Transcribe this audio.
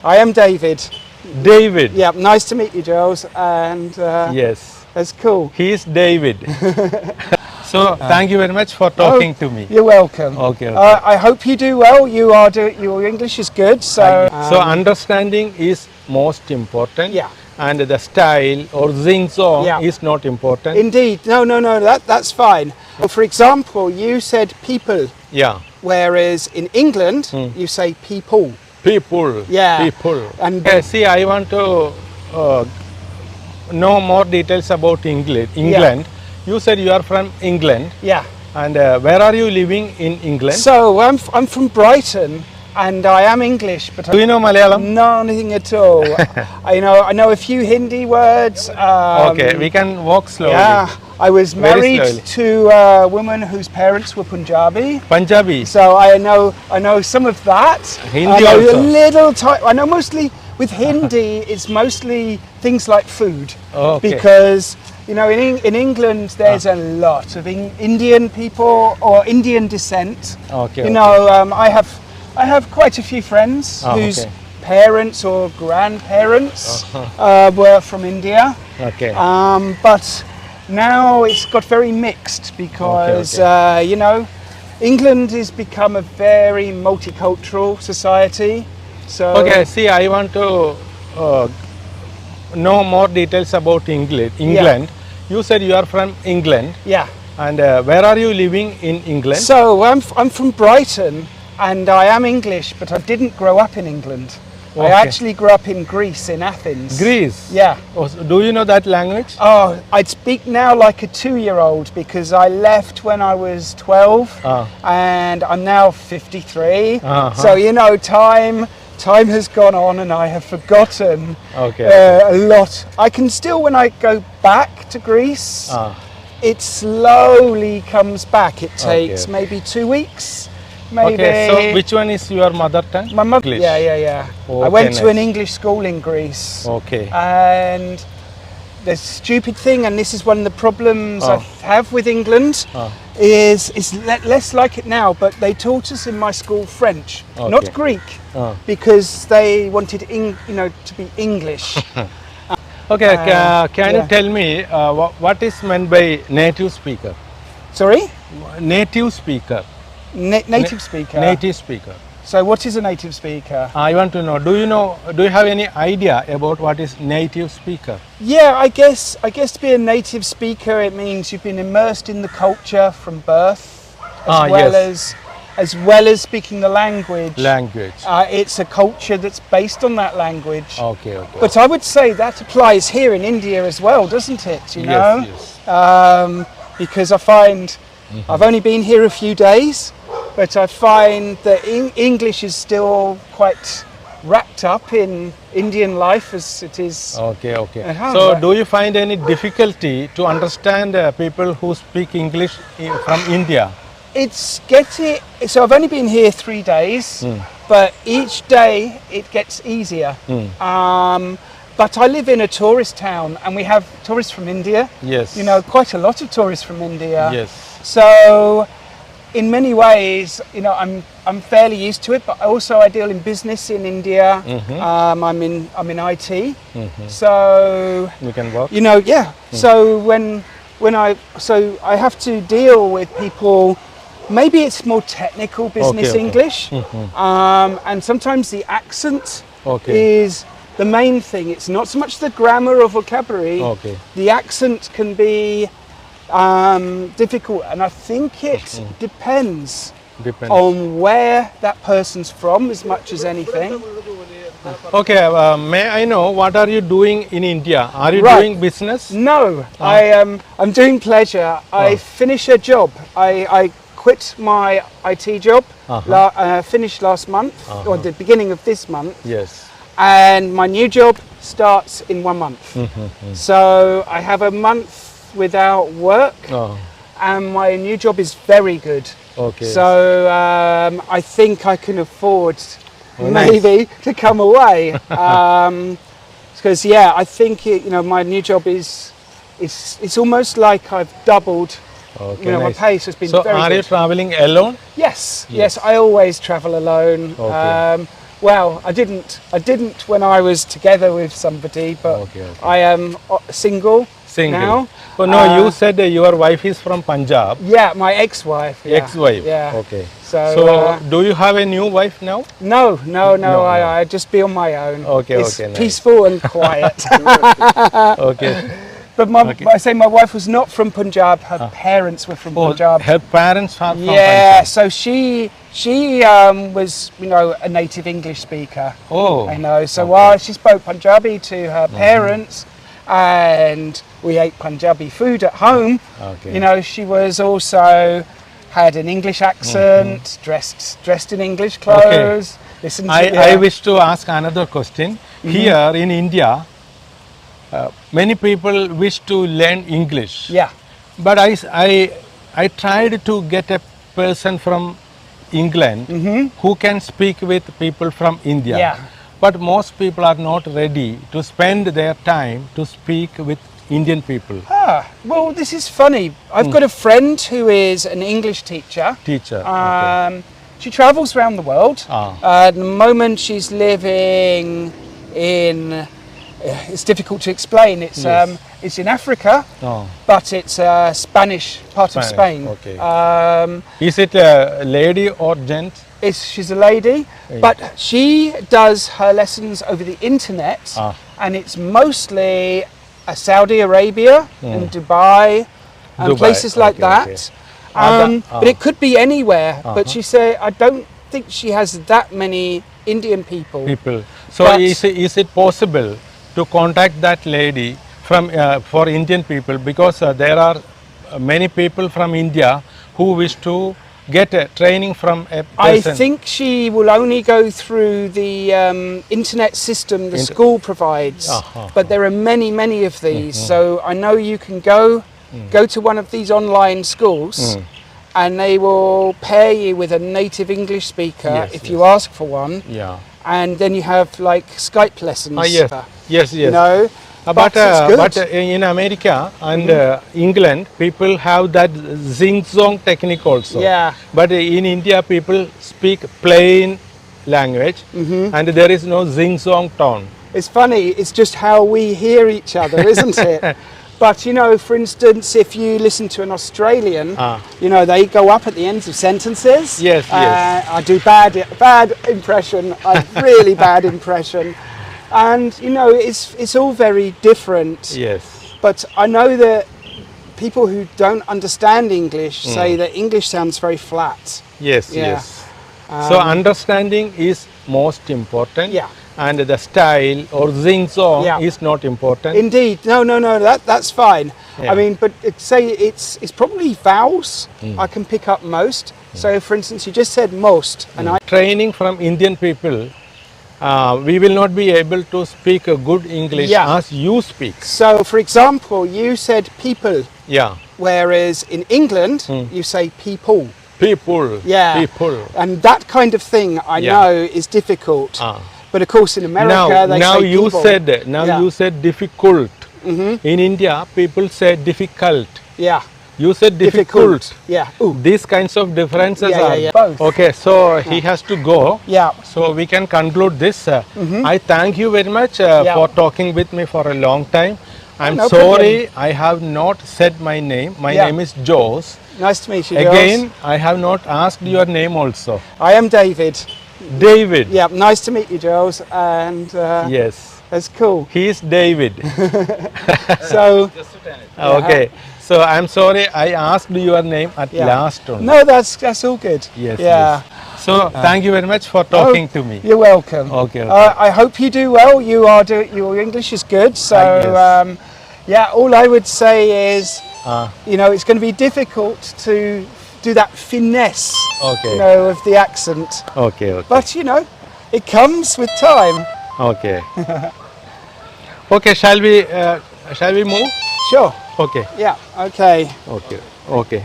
I am David. David. Yeah, nice to meet you, Giles. And Yes, that's cool. he is David. So thank you very much for talking to me. You're welcome. Okay. I hope you do well. Your English is good. So Understanding is most important. Yeah. And the style or sing song Yeah. is not important. Indeed. No. That's fine. Well, for example, you said people, Yeah. whereas in England you say people. People. Yeah. People. And See, I want to know more details about England. You said you are from England. yeah. And where are you living in England? So I'm from Brighton, and I am English, but Do you know Malayalam? no, nothing at all. I know a few Hindi words. Okay, we can walk slowly. Yeah, I was Very married slowly. to a woman whose parents were Punjabi, Punjabi. so I know some of that. Hindi I know also. a little. I know mostly with Hindi. It's mostly things like food, Okay. because in England there's a lot of Indian people or Indian descent. Okay. I have quite a few friends whose okay. parents or grandparents were from India. Okay. But now it's got very mixed because, England has become a very multicultural society. So, Okay, see, I want to know more details about England. You said you are from England. yeah. And where are you living in England? So I'm from Brighton, and I am English, but I didn't grow up in England. I Okay. actually grew up in Greece, in Athens. Greece. Yeah. Oh, so do you know that language? Oh, I'd speak now like a 2-year-old because I left when I was 12 and I'm now 53. So, time has gone on and I have forgotten Okay. a lot. I can still, when I go back to Greece, it slowly comes back. It takes okay. maybe 2 weeks. Maybe. Okay, so which one is your mother tongue? My mother. English. Yeah. Okay, I went to an nice. English school in Greece. Okay. And the stupid thing, and this is one of the problems I have with England, is less like it now, but they taught us in my school French, not Okay. Greek, because they wanted to be English. Okay, can you yeah. tell me what is meant by native speaker? Sorry? Native speaker. Native speaker. Native speaker. So what is a native speaker? I want to know. Do you have any idea about what is native speaker? Yeah, I guess to be a native speaker, it means you've been immersed in the culture from birth, as well as speaking the language. It's a culture that's based on that language. Okay. But I would say that applies here in India as well, doesn't it? Yes. Because I find I've only been here a few days, but I find that English is still quite wrapped up in Indian life as it is. Okay. Uh-huh. So, do you find any difficulty to understand people who speak English from India? So I've only been here 3 days, but each day it gets easier. But I live in a tourist town, and we have tourists from India. Yes. Quite a lot of tourists from India. Yes. So, in many ways, I'm fairly used to it. But also, I deal in business in India. I'm in IT. So You can work. So I have to deal with people. Maybe it's more technical business Okay. English, and sometimes the accent is the main thing. It's not so much the grammar or vocabulary. Okay. The accent can be difficult, and I think it depends on where that person's from as much as anything. Okay, may I know what are you doing in India? Are you Right. doing business? No, I'm doing pleasure. I finish a job. I quit my IT job, finished last month, or the beginning of this month. Yes. And my new job starts in 1 month. So I have a month without work, and my new job is very good. Okay. So I think I can afford nice. maybe to come away, because I think my new job it's almost like I've doubled. Okay, my nice. pace has been So very are good. you traveling alone? Yes, I always travel alone. Okay. Well, I didn't when I was together with somebody, but I am single now. Oh, no, you said your wife is from Punjab. Yeah, my ex-wife. Yeah. Ex-wife. Yeah. Okay. So do you have a new wife now? No. I just be on my own. It's nice. peaceful and quiet. Okay. But I say my wife was not from Punjab. Her parents were from Punjab. Her parents are from Yeah. Punjab. So she was, a native English speaker. Oh. I know. So while she spoke Punjabi to her parents, and we ate Punjabi food at home, she was also had an English accent, dressed in English clothes. I wish to ask another question. Here in India, many people wish to learn English. Yeah. But I tried to get a person from England who can speak with people from India. Yeah. But most people are not ready to spend their time to speak with Indian people. Well, this is funny. I've got a friend who is an English teacher. She travels around the world. At the moment she's living in, it's difficult to explain, it's in Africa, but it's a Spanish part of Spain. Okay. Is it a lady or gent? She's a lady, but she does her lessons over the internet, and it's mostly Saudi Arabia and Dubai and places like that. But it could be anywhere. But she said, I don't think she has that many Indian people. So is it possible to contact that lady from for Indian people, because there are many people from India who wish to get a training from a person? I think she will only go through the internet system the school provides, but there are many of these. So I know you can go to one of these online schools and they will pair you with a native English speaker if you ask for one. And then you have like Skype lessons. Yes. But in America and England, people have that zing-zong technique also. But in India, people speak plain language and there is no zing-zong tone. It's funny, it's just how we hear each other, isn't it? But for instance, if you listen to an Australian, they go up at the ends of sentences. Yes. I do bad impression, a really bad impression. And it's all very different. Yes. But I know that people who don't understand English say that English sounds very flat. Yes. So understanding is most important. And the style or zing-zong is not important. Indeed. No, that's fine. I mean, but it's probably vowels I can pick up most. So for instance, you just said most. And training from Indian people, we will not be able to speak a good English as you speak. So for example, you said people. Whereas in England, you say people. People. People. And that kind of thing I know is difficult. But of course in America they say people. You said difficult. In India people say difficult. You said difficult. These kinds of differences are both. Okay, so he has to go. So we can conclude this. I thank you very much for talking with me for a long time. I'm sorry I have not said my name. My name is Jose. Nice to meet you, Again, I have not asked your name also. I am David. David. Yeah, nice to meet you, Jules. And yes, that's cool. He is David. So okay. So I'm sorry I asked your name at last only. No, that's all good. Yes. So thank you very much for talking to me. You're welcome. Okay. I hope you do well. Your English is good. So all I would say is it's going to be difficult to do that finesse, of the accent. Okay. But it comes with time. Okay. Okay. Shall we move? Sure. Okay. Yeah. Okay. Okay.